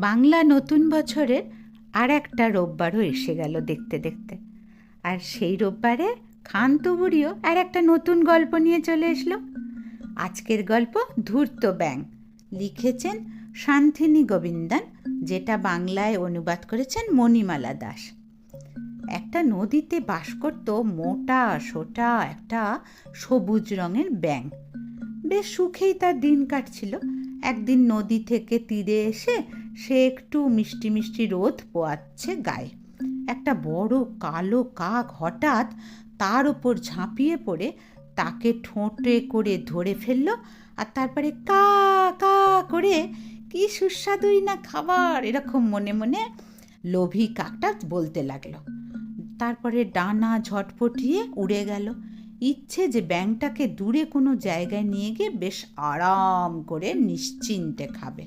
বাংলা নতুন বছরের আর একটা রোববারও এসে গেল দেখতে দেখতে। আর সেই রোববারে খান্তু বুড়িও আর একটা নতুন গল্প নিয়ে চলে এসলো। আজকের গল্প ধূর্ত ব্যাঙ, লিখেছেন শান্তিনী গোবিন্দন, যেটা বাংলায় অনুবাদ করেছেন মণিমালা দাস। একটা নদীতে বাস করত মোটা সোটা একটা সবুজ রঙের ব্যাঙ। বেশ সুখেই তার দিন কাটছিল। একদিন নদী থেকে তীরে এসে সে একটু মিষ্টি মিষ্টি রোদ পোয়াচ্ছে গায়ে। একটা বড় কালো কাক হঠাৎ তার ওপর ঝাঁপিয়ে পড়ে তাকে ঠোঁটে করে ধরে ফেললো। আর তারপরে কা কা করে কি সুস্বাদুই না খাবার, এরকম মনে মনে লোভী কাকটা বলতে লাগলো। তারপরে ডানা ঝটপটিয়ে উড়ে গেল। ইচ্ছে যে ব্যাঙটাকে দূরে কোনো জায়গায় নিয়ে গিয়ে বেশ আরাম করে নিশ্চিন্তে খাবে।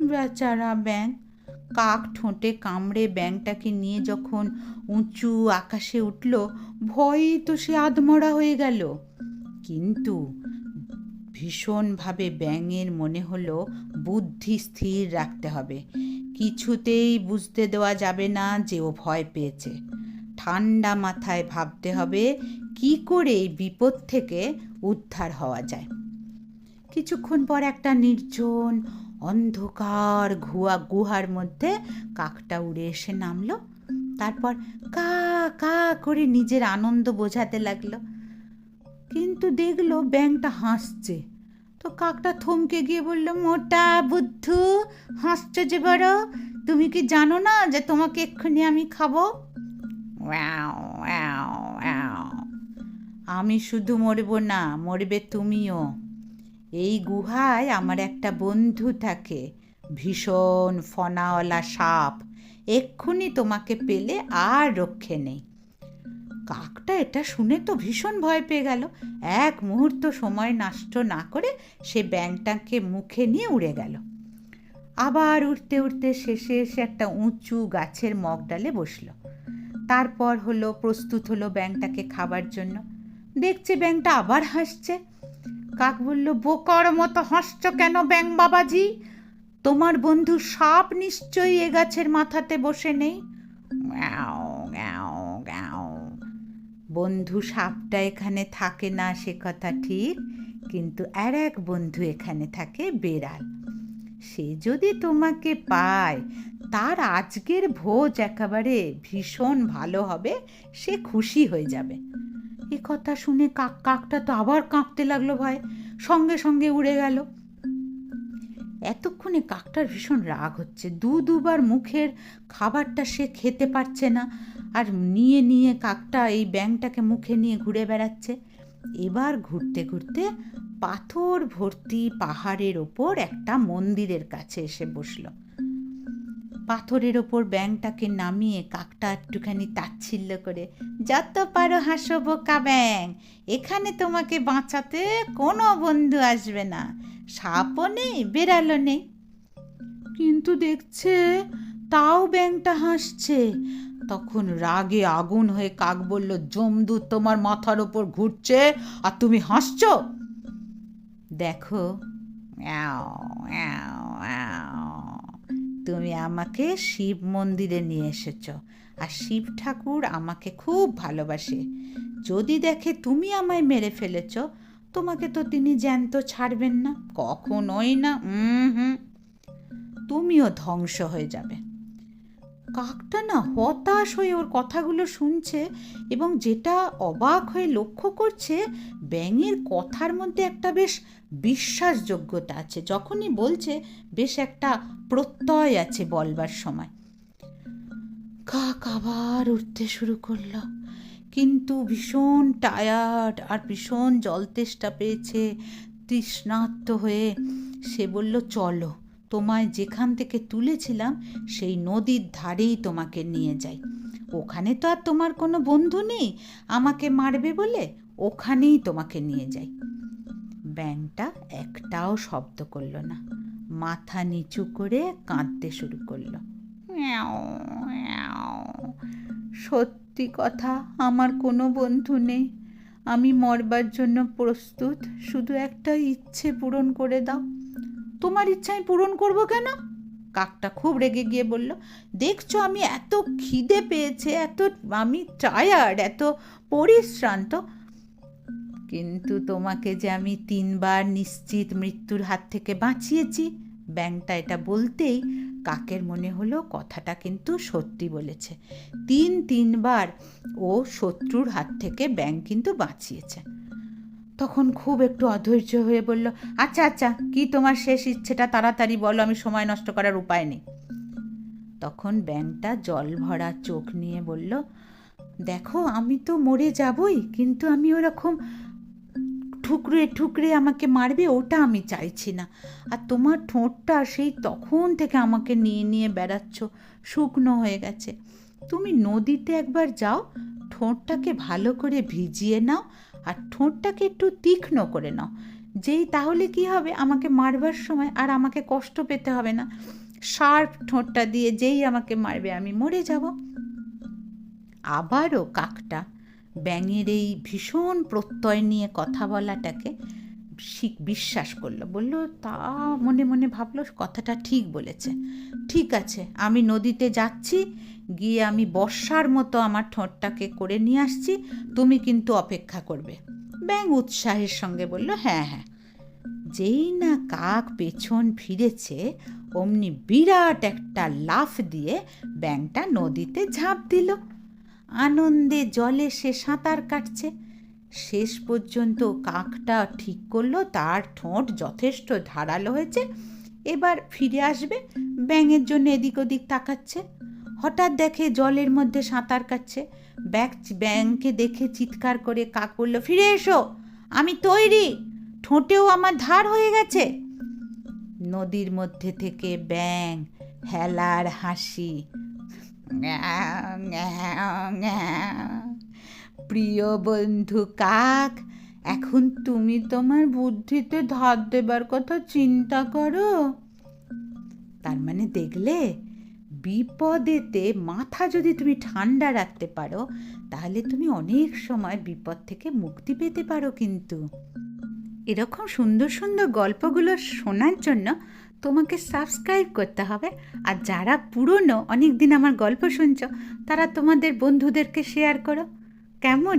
বেচারা ব্যাঙ, কাক ঠোঁটে কামড়ে ব্যাঙটাকে নিয়ে যখন উঁচু আকাশে উঠল, ভয়েই তো সে আধমরা হয়ে গেল। কিন্তু ভীষণভাবে ব্যাঙের মনে হলো বুদ্ধি স্থির রাখতে হবে। কিছুতেই বুঝতে দেওয়া যাবে না যে ও ভয় পেয়েছে। ঠান্ডা মাথায় ভাবতে হবে কি করে এই বিপদ থেকে উদ্ধার হওয়া যায়। কিছুক্ষণ পর একটা নির্জন অন্ধকার গুহার মধ্যে কাকটা উড়ে এসে নামলো। তারপর কা কা করে নিজের আনন্দ বোঝাতে লাগলো। কিন্তু দেখলো ব্যাঙটা হাসছে। তো কাকটা থমকে গিয়ে বলল, মোটা বুদ্ধু, হাসছো যে বড়, তুমি কি জানো না যে তোমাকে এক্ষুনি আমি খাবো? Wow wow wow. আমি শুধু মরবো না, মরবে তুমিও। এই গুহায় আমার একটা বন্ধু থাকে, ভীষণ ফনাওয়ালা সাপ। এক্ষুনি তোমাকে পেলে আর রক্ষে নেই। কাকটা এটা শুনে তো ভীষণ ভয় পেয়ে গেল। এক মুহূর্ত সময় নষ্ট না করে সে ব্যাঙটাকে মুখে নিয়ে উড়ে গেল। আবার উঠতে উঠতে শেষে এসে একটা উঁচু গাছের মগডালে বসলো। তারপর প্রস্তুত হলো ব্যাঙটাকে খাবার জন্য। দেখছে ব্যাঙটা আবার হাসছে। কাক বলল, বোকার মতো হাসছো কেন ব্যাঙ বাবাজি? তোমার বন্ধু সাপ নিশ্চয়ই এ গাছের মাথাতে বসে নেই। বন্ধু সাপটা এখানে থাকে না সে কথা ঠিক, কিন্তু আর এক বন্ধু এখানে থাকে, বেড়াল। সে যদি তোমাকে পায় তার আজকের ভোজ একেবারে ভীষণ ভালো হবে, সে খুশি হয়ে যাবে। এ কথা শুনে কাকটা তো আবার কাঁপতে লাগলো ভয়, সঙ্গে সঙ্গে উড়ে গেল। এতক্ষণে কাকটার ভীষণ রাগ হচ্ছে। দুবার মুখের খাবারটা সে খেতে পারছে না, আর নিয়ে নিয়ে কাকটা এই ব্যাঙটাকে মুখে নিয়ে ঘুরে বেড়াচ্ছে। এবার ঘুরতে ঘুরতে পাথর ভর্তি পাহাড়ের ওপর একটা মন্দিরের কাছে এসে বসলো। পাথরের ওপর ব্যাঙটাকে নামিয়ে কাকটা একটুখানি তাচ্ছিল্য করে, যত পারো হাসো বোকা ব্যাঙ, এখানে তোমাকে বাঁচাতে কোনো বন্ধু আসবে না, সাপও নেই বেড়ালও নেই। কিন্তু দেখছে তাও ব্যাঙটা হাসছে। তখন রাগে আগুন হয়ে কাক বলল, জমদূত তোমার মাথার ওপর ঘুরছে আর তুমি হাসছো? দেখো, তুমি আমাকে শিব মন্দিরে নিয়ে এসেছ, আর শিব ঠাকুর আমাকে খুব ভালোবাসে। যদি দেখে তুমি আমায় মেরে ফেলেছ, তোমাকে তো তিনি জ্যান্ত ছাড়বেন না, কখনোই না। তুমিও ধ্বংস হয়ে যাবে। কাকটা না হতাশ হয়ে ওর কথাগুলো শুনছে, এবং যেটা অবাক হয়ে লক্ষ্য করছে, ব্যাঙের কথার মধ্যে একটা বেশ বিশ্বাসযোগ্যতা আছে। যখনই বলছে বেশ একটা প্রত্যয় আছে বলবার সময়। কাক আবার উঠতে শুরু করলো, কিন্তু ভীষণ টায়ার্ড আর ভীষণ জল তেষ্টা পেয়েছে, তৃষ্ণার্ত হয়ে সে বলল, চলো, তোমায় যেখান থেকে তুলেছিলাম সেই নদীর ধারেই তোমাকে নিয়ে যাই। ওখানে তো আর তোমার কোনো বন্ধু নেই আমাকে মারবে বলে, ওখানেই তোমাকে নিয়ে যাই। ব্যাঙটা একটাও শব্দ করলো না, মাথা নিচু করে কাঁদতে শুরু করলো। সত্যি কথা, আমার কোনো বন্ধু নেই, আমি মরবার জন্য প্রস্তুত, শুধু একটা ইচ্ছে পূরণ করে দাও। তোমার ইচ্ছা আমি পূরণ করবো কেন? কাকটা খুব রেগে গিয়ে বলল, দেখছো আমি এত খিদে পেয়েছে, আমি টায়ার্ড, এত পরিশ্রান্ত, কিন্তু তোমাকে যে আমি 3বার নিশ্চিত মৃত্যুর হাত থেকে বাঁচিয়েছি। ব্যাঙটা এটা বলতেই কাকের মনে হলো কথাটা কিন্তু সত্যি বলেছে। 3বার ও শত্রুর হাত থেকে ব্যাঙ কিন্তু বাঁচিয়েছে। তখন খুব একটু অধৈর্য হয়ে বলল, আচ্ছা আচ্ছা, কি তোমার শেষ ইচ্ছেটা তাড়াতাড়ি বলো, আমি সময় নষ্ট করার উপায় নেই। তখন ব্যাঙটা জল ভরা চোখ নিয়ে বলল, দেখো আমি তো মরে যাবই, কিন্তু আমি ওরকম ঠুকরে ঠুকরে আমাকে মারবে ওটা আমি চাইছি না। আর তোমার ঠোঁটটা সেই তখন থেকে আমাকে নিয়ে নিয়ে বেড়াচ্ছ, শুকনো হয়ে গেছে। তুমি নদীতে একবার যাও, ঠোঁটটাকে ভালো করে ভিজিয়ে নাও আর ঠোঁটটাকে একটু তীক্ষ্ণ করে নাও। তাহলে কি হবে, আমাকে মারবার সময় আর আমাকে কষ্ট পেতে হবে না। শার্প ঠোঁটটা দিয়ে যেই আমাকে মারবে আমি মরে যাব। আবারও কাকটা ব্যাঙের এই ভীষণ প্রত্যয় নিয়ে কথা বলাটাকে বিশ্বাস করলো। বলল, তা মনে মনে ভাবলো কথাটা ঠিক বলেছে, ঠিক আছে, আমি নদীতে যাচ্ছি, গিয়ে আমি বর্ষার মতো আমার ঠোঁটটাকে করে নিয়ে আসছি, তুমি কিন্তু অপেক্ষা করবে। ব্যাঙ উৎসাহের সঙ্গে বলল, হ্যাঁ হ্যাঁ। যেই না কাক পেছন ফিরেছে, অমনি বিরাট একটা লাফ দিয়ে ব্যাঙটা নদীতে ঝাঁপ দিল। আনন্দে জলে সে সাঁতার কাটছে। শেষ পর্যন্ত কাকটা ঠিক করলো তার ঠোঁট যথেষ্ট ধারালো হয়েছে, এবার ফিরে আসবে। ব্যাঙের জন্য এদিক ওদিক তাকাচ্ছে। হঠাৎ দেখে জলের মধ্যে সাঁতার কাটছে। ব্যাঙকে দেখে চিৎকার করে কাক বলল, ফিরে এসো, আমি তৈরি, ঠোঁটেও আমার ধার হয়ে গেছে। নদীর মধ্যে থেকে ব্যাঙ হেলার হাসি, প্রিয় বন্ধু কাক, এখন তুমি তোমার বুদ্ধিতে ধার দেবার কথা চিন্তা করো। তার মানে দেখলে, বিপদেতে মাথা যদি তুমি ঠান্ডা রাখতে পারো, তাহলে তুমি অনেক সময় বিপদ থেকে মুক্তি পেতে পারো। কিন্তু এরকম সুন্দর সুন্দর গল্পগুলো শোনার জন্য তোমাকে সাবস্ক্রাইব করতে হবে। আর যারা পুরনো অনেক দিন আমার গল্প শুনছো, তারা তোমাদের বন্ধুদেরকে শেয়ার করো, কেমন?